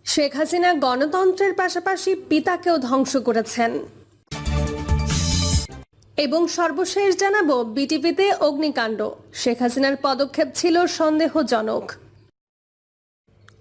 শেখ হাসিনা গণতন্ত্রের পাশাপাশি পিতাকেও ধ্বংস করেছেন। এবং সর্বশেষ জানাবো, বিটিভিতে অগ্নিকাণ্ড, শেখ হাসিনার পদক্ষেপ ছিল সন্দেহজনক।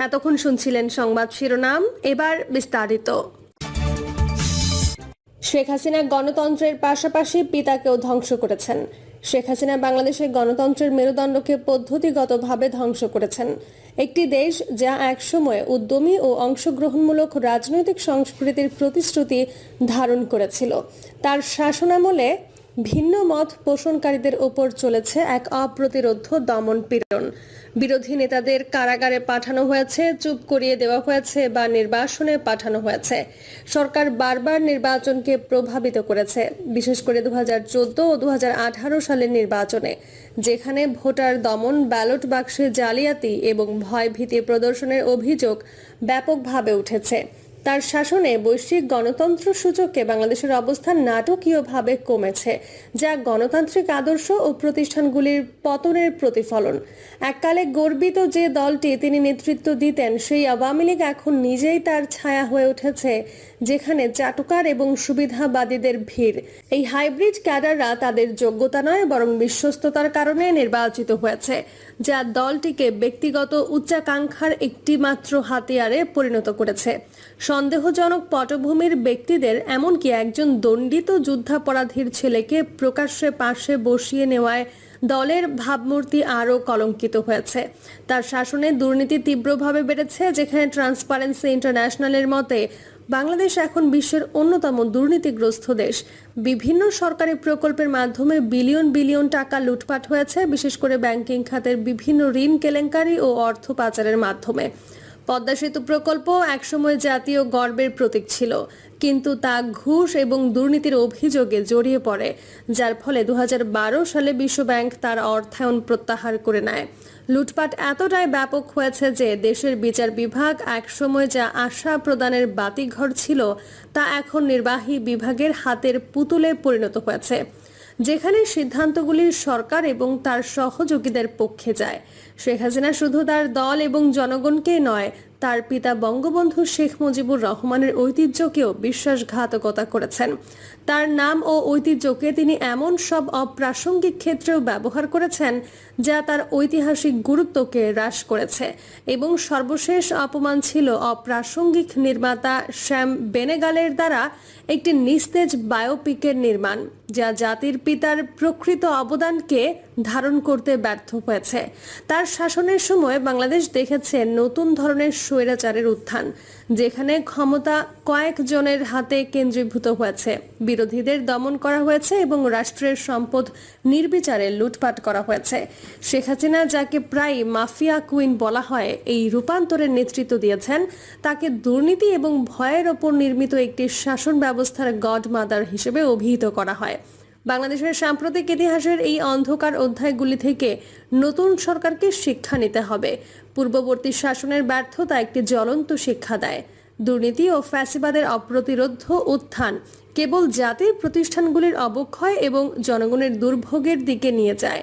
এতক্ষণ শুনছিলেন সংবাদ শিরোনাম, এবার বিস্তারিত। শেখ হাসিনা গণতন্ত্রের পাশাপাশি পিতাকেও ধ্বংস করেছেন। শেখ হাসিনা বাংলাদেশের গণতন্ত্রের মেরুদণ্ডকে পদ্ধতিগতভাবে ধ্বংস করেছেন। একটি দেশ যা একসময় উদ্যমী ও অংশগ্রহণমূলক রাজনৈতিক সংস্কৃতির প্রতিশ্রুতি ধারণ করেছিল, তার শাসনামলে ভিন্ন মত পোষণকারীদের ওপর চলেছে এক অপ্রতিরোধ দমন পীড়ন। বিরোধী নেতাদের কারাগারে পাঠানো হয়েছে, চুপ করিয়ে দেওয়া হয়েছে বা নির্বাসনে পাঠানো হয়েছে। সরকার বারবার নির্বাচনকে প্রভাবিত করেছে, বিশেষ করে 2014 ও 2018 সালের নির্বাচনে, যেখানে ভোটার দমন, ব্যালট বাক্সে জালিয়াতি এবং ভয়ভীতি প্রদর্শনের অভিযোগ ব্যাপকভাবে উঠেছে। তার শাসনে বৈশ্বিক গণতন্ত্র সূচকে বাংলাদেশের অবস্থান নাটকীয়ভাবে কমেছে, যা গণতান্ত্রিক আদর্শ ও প্রতিষ্ঠানগুলির পতনের প্রতিফলন। এককালে গর্বিত যে দলটি তিনি নেতৃত্ব দিতেন, সেই আওয়ামী লীগ এখন নিজেই তার ছায়া হয়ে উঠেছে, যেখানে চাটুকার এবং সুবিধাবাদীদের ভিড়। এই হাইব্রিড ক্যাডাররা তাদের যোগ্যতা নয়, বরং বিশ্বস্ততার কারণে নির্বাচিত হয়েছে, যা দলটিকে ব্যক্তিগত উচ্চাকাঙ্ক্ষার একটি মাত্র হাতিয়ারে পরিণত করেছে। সন্দেহজনক পটভূমির ব্যক্তিদের, এমনকি একজন দণ্ডিত যুদ্ধাপরাধীর ছেলেকে প্রকাশ্যে পাশে বসিয়ে নেওয়ায় দলের ভাবমূর্তি আরও কলঙ্কিত হয়েছে। তার শাসনে দুর্নীতি তীব্রভাবে বেড়েছে, যেখানে ট্রান্সপারেন্সি ইন্টারন্যাশনালের মতে বাংলাদেশ এখন বিশ্বের অন্যতম দুর্নীতিগ্রস্ত দেশ। বিভিন্ন সরকারি প্রকল্পের মাধ্যমে বিলিয়ন বিলিয়ন টাকা লুটপাট হয়েছে, বিশেষ করে ব্যাংকিং খাতের বিভিন্ন ঋণ কেলেঙ্কারি ও অর্থ পাচারের মাধ্যমে। পদ্মা সেতু প্রকল্প একসময় জাতীয় গর্বের প্রতীক ছিল, কিন্তু তা ঘুষ এবং দুর্নীতির অভিযোগে জড়িয়ে পড়ে, যার ফলে 2012 সালে বিশ্বব্যাংক তার অর্থায়ন প্রত্যাহার করে নেয়। লুটপাট এতটাই ব্যাপক হয়েছে যে দেশের বিচার বিভাগ একসময় যা আশা প্রদানের বাতিঘর ছিল, তা এখন নির্বাহী বিভাগের হাতের পুতুলে পরিণত হয়েছে, যেখানে সিদ্ধান্তগুলি সরকার এবং তার সহযোগীদের পক্ষে যায়। শেখ হাসিনা শুধু তার দল এবং জনগণকে নয়, তার পিতা বঙ্গবন্ধু শেখ মুজিবুর রহমানের ঐতিহ্যকেও বিশ্বাসঘাতকতা করেছেন। তার নাম ও ঐতিহ্যকে তিনি এমন সব অপ্রাসঙ্গিক ক্ষেত্রেও ব্যবহার করেছেন, যা তার ঐতিহাসিক গুরুত্বকে হ্রাস করেছে। এবং সর্বশেষ অপমান ছিল অপ্রাসঙ্গিক নির্মাতা শ্যাম বেনেগালের দ্বারা একটি নিস্তেজ বায়োপিকের নির্মাণ, যা জাতির পিতার প্রকৃত অবদানকে ধারণ করতে ব্যর্থ হয়েছে। তার শাসনের সময় বাংলাদেশ দেখেছে নতুন ধরনের স্বৈরাচারের উত্থান, যেখানে ক্ষমতা কয়েকজনের হাতে কেন্দ্রীভূত হয়েছে, বিরোধীদের দমন করা হয়েছে এবং রাষ্ট্রের সম্পদ নির্বিচারে লুটপাট করা হয়েছে। শেখ হাসিনা, যাকে প্রায় মাফিয়া কুইন বলা হয়, এই রূপান্তরের নেতৃত্ব দিয়েছেন। তাকে দুর্নীতি এবং ভয়ের ওপর নির্মিত একটি শাসন ব্যবস্থার গডমাদার হিসেবে অভিহিত করা হয়। বাংলাদেশের সাম্প্রতিক ইতিহাসের এই অন্ধকার অধ্যায়গুলি থেকে নতুন সরকারকে শিক্ষা নিতে হবে। পূর্ববর্তী শাসনের ব্যর্থতা একটি জ্বলন্ত শিক্ষা দেয়। দুর্নীতি ও ফ্যাসিবাদের অপ্রতিরোধ উত্থান কেবল জাতির প্রতিষ্ঠানগুলির অবক্ষয় এবং জনগণের দুর্ভোগের দিকে নিয়ে যায়।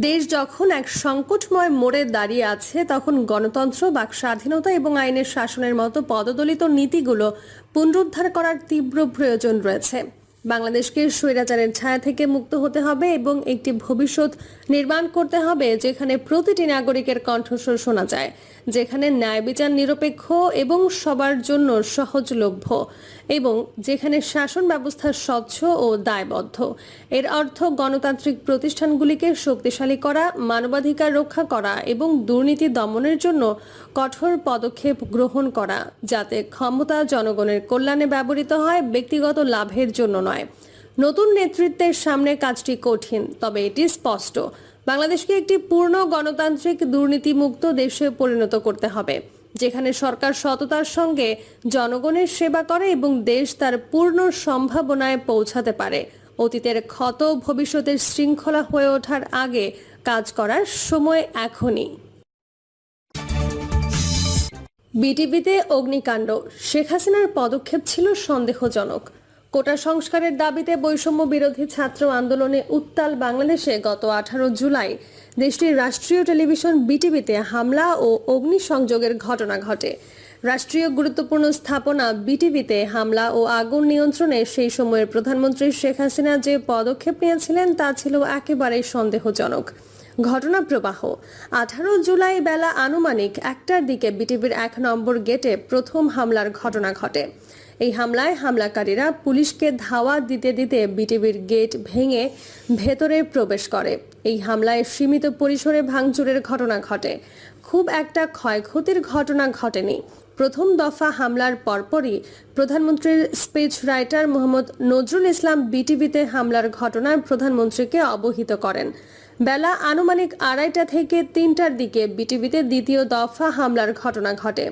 দেশ যখন এক সংকটময় মোড়ে দাঁড়িয়ে আছে, তখন গণতন্ত্র, বাক স্বাধীনতা এবং আইনের শাসনের মতো পদদলিত নীতিগুলো পুনরুদ্ধার করার তীব্র প্রয়োজন রয়েছে। বাংলাদেশকে স্বৈরাচারের ছায়া থেকে মুক্ত হতে হবে এবং একটি ভবিষ্যৎ নির্মাণ করতে হবে যেখানে প্রতিটি নাগরিকের কণ্ঠস্বর শোনা যায়, যেখানে ন্যায় বিচার নিরপেক্ষ এবং সবার জন্য সহজলভ্য, এবং যেখানে শাসন ব্যবস্থা স্বচ্ছ ও দায়বদ্ধ। এর অর্থ গণতান্ত্রিক প্রতিষ্ঠানগুলিকে শক্তিশালী করা, মানবাধিকার রক্ষা করা এবং দুর্নীতি দমনের জন্য কঠোর পদক্ষেপ গ্রহণ করা, যাতে ক্ষমতা জনগণের কল্যাণে ব্যবহৃত হয়, ব্যক্তিগত লাভের জন্য নয়। নতুন নেতৃত্বের সামনে কাজটি কঠিন, তবে এটি স্পষ্ট। বাংলাদেশকে একটি পূর্ণ গণতান্ত্রিক দুর্নীতিমুক্ত দেশে পরিণত করতে হবে, যেখানে সরকার সততার সঙ্গে জনগণের সেবা করে এবং দেশ তার পূর্ণ সম্ভাবনায় পৌঁছাতে পারে। অতীতের ক্ষত ভবিষ্যতের শৃঙ্খলা হয়ে ওঠার আগে কাজ করার সময় এখনই। বিটিভিতে অগ্নিকাণ্ড, শেখ হাসিনার পদক্ষেপ ছিল সন্দেহজনক। কোটা সংস্কারের দাবিতে বৈষম্য বিরোধী ছাত্র আন্দোলনে উত্তাল বাংলাদেশে গত 18 জুলাই দেশটির রাষ্ট্রীয় টেলিভিশন বিটিভিতে হামলা ও অগ্নিসংযোগের ঘটনা ঘটে। রাষ্ট্রীয় গুরুত্বপূর্ণ স্থাপনা বিটিভিতে হামলা ও আগুন নিয়ন্ত্রণে সেই সময়ের প্রধানমন্ত্রী শেখ হাসিনা যে পদক্ষেপ নিয়েছিলেন তা ছিল একেবারেই সন্দেহজনক। ঘটনা প্রবাহ: 18 জুলাই বেলা আনুমানিক 1টার দিকে বিটিভির 1 নম্বর গেটে প্রথম হামলার ঘটনা ঘটে। এই হামলায় হামলাকারীরা পুলিশকে ধাওয়া দিতে দিতে বিটিভির গেট ভেঙে ভেতরে প্রবেশ করে। এই হামলায় সীমিত পরিসরে ভাঙচুরের ঘটনা ঘটে, খুব একটা ক্ষয়ক্ষতির ঘটনা ঘটেনি। প্রথম দফা হামলার পরপরই প্রধানমন্ত্রীর স্পিচ রাইটার মোহাম্মদ নজরুল ইসলাম বিটিভিতে হামলার ঘটনায় প্রধানমন্ত্রীকে অবহিত করেন। বেলা আনুমানিক 2:30 থেকে 3টার দিকে বিটিভিতে দ্বিতীয় দফা হামলার ঘটনা ঘটে।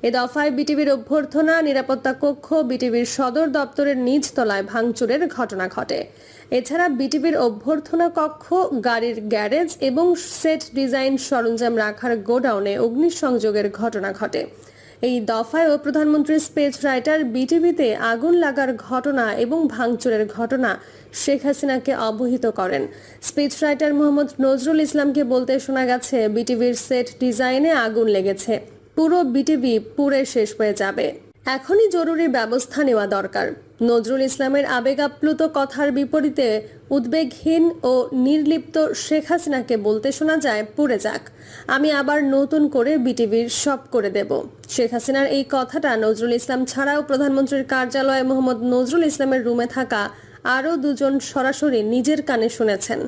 এ দফায় বিটিভির অভ্যর্থনা, নিরাপত্তা কক্ষ, বিটিভির সদর দপ্তরের নিচ তলায় ভাঙচুরের ঘটনা ঘটে। এছাড়া বিটিভির অভ্যর্থনা কক্ষ, গাড়ির গ্যারেজ এবং সেট ডিজাইন সরঞ্জাম রাখার গোডাউনে অগ্নিসংযোগের ঘটনা ঘটে। এই দফায়ও প্রধানমন্ত্রীর স্পিচ রাইটার বিটিভিতে আগুন লাগার ঘটনা এবং ভাঙচুরের ঘটনা শেখ হাসিনাকে অবহিত করেন। স্পিচ রাইটার মোহাম্মদ নজরুল ইসলামকে বলতে শোনা গেছে, বিটিভির সেট ডিজাইনে আগুন লেগেছে, পুরো বিটিভি পুড়ে শেষ হয়ে যাবে, এখনই জরুরি ব্যবস্থা নেওয়া দরকার। নজরুল ইসলামের আবেগাপ্লুত কথার বিপরীতে উদ্বেগহীন ও নির্লিপ্ত শেখ হাসিনাকে বলতে শোনা যায়, পুড়ে যাক, আমি আবার নতুন করে বিটিভির সব করে দেব। শেখ হাসিনার এই কথাটা নজরুল ইসলাম ছাড়াও প্রধানমন্ত্রীর কার্যালয়ে মোহাম্মদ নজরুল ইসলামের রুমে থাকা আরও দুজন সরাসরি নিজের কানে শুনেছেন।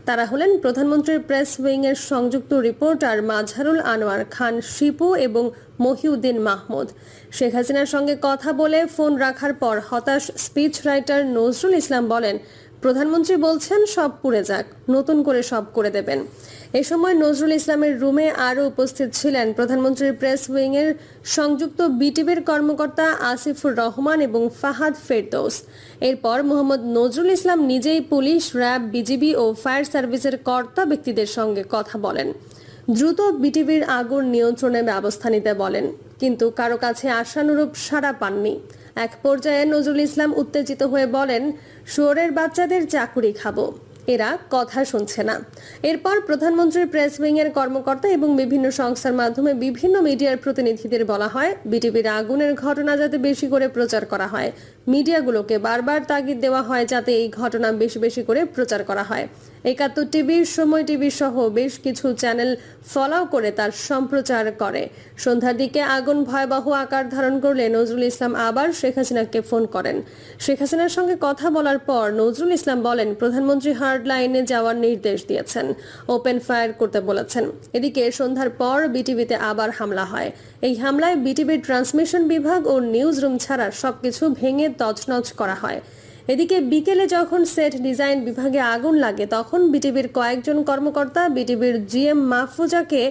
তারা হলেন প্রধানমন্ত্রীর প্রেস উইংয়ের সংযুক্ত রিপোর্টার মাজহারুল আনোয়ার খান শিপু এবং মহিউদ্দিন মাহমুদ। শেখ হাসিনার সঙ্গে কথা বলে ফোন রাখার পর হতাশ স্পিচ রাইটার নজরুল ইসলাম বলেন, প্রধানমন্ত্রী বলছেন সব পুড়ে যাক, নতুন করে সব করে দেবেন। এ সময় নজরুল ইসলামের রুমে আরও উপস্থিত ছিলেন প্রধানমন্ত্রীর প্রেস উইংয়ের সংযুক্ত বিটিভির কর্মকর্তা আসিফুর রহমান এবং ফাহাদ ফেরদৌস। এরপর মোহাম্মদ নজরুল ইসলাম নিজেই পুলিশ, র্যাব, বিজিবি ও ফায়ার সার্ভিসের কর্তা ব্যক্তিদের সঙ্গে কথা বলেন। দ্রুত বিটিভির আগুন নিয়ন্ত্রণে ব্যবস্থা নিতে বলেন, কিন্তু কারো কাছে আশানুরূপ সাড়া পাননি। এক পর্যায়ে নজরুল ইসলাম উত্তেজিত হয়ে বলেন, শুয়োরের বাচ্চাদের চাকুরি খাবো, এরা কথা শুনছে না। এরপর প্রধানমন্ত্রীর প্রেস উইংয়ের কর্মকর্তা এবং বিভিন্ন সংস্থার মাধ্যমে বিভিন্ন মিডিয়ার প্রতিনিধিদের বলা হয়, বিটিভির আগুনের ঘটনা যাতে বেশি করে প্রচার করা হয়। মিডিয়াগুলোকে বারবার তাগিদ দেওয়া হয় যাতে এই ঘটনা বেশি বেশি করে প্রচার করা হয়। 71 টিভি, সময় টিভি সহ বেশ কিছু চ্যানেল ফলো করে তার সম্প্রচার করে। সন্ধ্যার দিকে আগুন ভয়াবহ আকার ধারণ করলে নজরুল ইসলাম আবার শেখ হাসিনাকে ফোন করেন। শেখ হাসিনার সঙ্গে কথা বলার পর নজরুল ইসলাম বলেন, প্রধানমন্ত্রী হার্ড লাইনে যাওয়ার নির্দেশ দিয়েছেন, ওপেন ফায়ার করতে বলেছেন। এদিকে সন্ধ্যার পর বিটিভিতে আবার হামলা হয়। এই হামলায় বিটিভির ট্রান্সমিশন বিভাগ ও নিউজ রুম ছাড়া সবকিছু ভেঙে তছনছ করা হয়। এদিকে বিকেলে যখন সেট ডিজাইন বিভাগে আগুন লাগে তখন বিটিভির কয়েকজন কর্মকর্তা বিটিভির জিএম মাহফুজাকে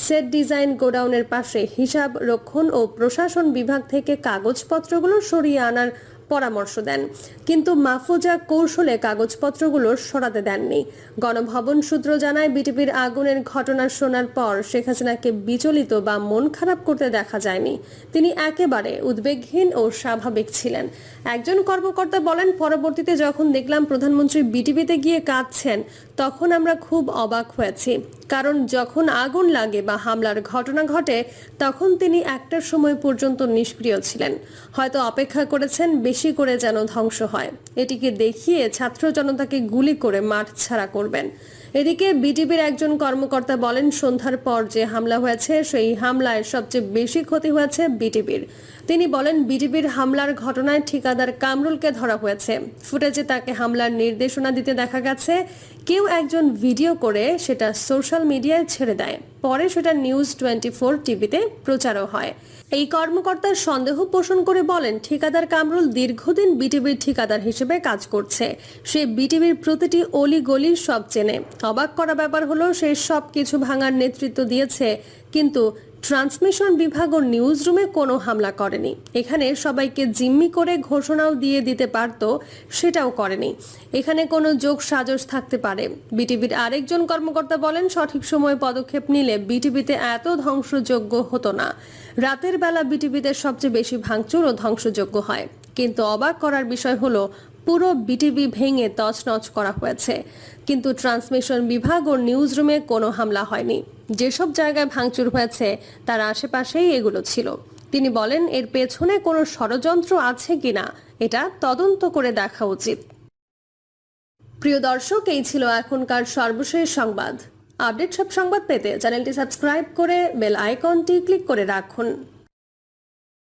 সেট ডিজাইন গোডাউনের পাশে হিসাব রক্ষণ ও প্রশাসন বিভাগ থেকে কাগজপত্রগুলো সরিয়ে আনার পরামর্শ দেন, কিন্তু মাহফুজা কৌশলে কাগজপত্রগুলো সরাতে দেননি। গণভবন সূত্র জানায়, বিটিভির আগুনের ঘটনা শোনার পর শেখ হাসিনাকে বিচলিত বা মন খারাপ করতে দেখা যায়নি। তিনি একেবারে উদ্বেগহীন ও স্বাভাবিক ছিলেন। একজন কর্মকর্তা বলেন, পরবর্তীতে যখন দেখলাম প্রধানমন্ত্রী বিটিভিতে গিয়ে কাঁদছেন তখন আমরা খুব অবাক হয়েছি, কারণ যখন আগুন লাগে বা হামলার ঘটনা ঘটে তখন তিনি 1টার সময় পর্যন্ত নিষ্ক্রিয় ছিলেন, হয়তো অপেক্ষা করেছেন বেশি করে যেন ধ্বংস হয়, এটিকে দেখিয়ে ছাত্র জনতাকে গুলি করে মাঠ ছাড়া করবেন। এদিকে বিটিভির একজন কর্মকর্তা বলেন, সন্ধ্যার পর যে হামলা হয়েছে সেই হামলায় সবচেয়ে বেশি ক্ষতি হয়েছে বিটিভির। তিনি বলেন, বিটিভির হামলার ঘটনায় ঠিকাদার কামরুলকে ধরা হয়েছে। ফুটেজে তাকে হামলার নির্দেশনা দিতে দেখা গেছে। কেউ একজন ভিডিও করে সেটা সোশ্যাল মিডিয়ায় ছেড়ে দেয়, পরে সেটা নিউজ 24 টিভিতে প্রচারও হয়। এই কর্মকর্তার সন্দেহ পোষণ করে বলেন, ঠিকাদার কামরুল দীর্ঘদিন বিটিভির ঠিকাদার হিসেবে কাজ করছে, সে বিটিভির প্রতিটি অলি গলি সব চেনে। অবাক করা ব্যাপার হলো, সে সব কিছু ভাঙার নেতৃত্ব দিয়েছে, কিন্তু ট্রান্সমিশন বিভাগ ও নিউজ রুমে কোনো হামলা করেনি। এখানে সবাইকে জিম্মি করে ঘোষণাও দিয়ে দিতে পারত, সেটাও করেনি। এখানে কোনো যোগ সাজস থাকতে পারে। বিটিভির আরেকজন কর্মকর্তা বলেন, সঠিক সময়ে পদক্ষেপ নিলে বিটিভিতে এত ধ্বংসযোগ্য হতো না। রাতের বেলা বিটিভিতে সবচেয়ে বেশি ভাঙচুর ও ধ্বংসযোগ্য হয়, কিন্তু অবাক করার বিষয় হলো পুরো বিটিভি ভেঙে তছনছ করা হয়েছে, কিন্তু ট্রান্সমিশন বিভাগ ও নিউজ রুমে কোনো হামলা হয়নি। যেসব জায়গায় ভাঙচুর হয়েছে তার আশেপাশেই এগুলো ছিল। তিনি বলেন, এর পেছনে কোনো ষড়যন্ত্র আছে কিনা এটা তদন্ত করে দেখা উচিত। প্রিয় দর্শক, এই ছিল এখনকার সর্বশেষ সংবাদ। আপডেট সব সংবাদ পেতে চ্যানেলটি সাবস্ক্রাইব করে বেল আইকনটি ক্লিক করে রাখুন।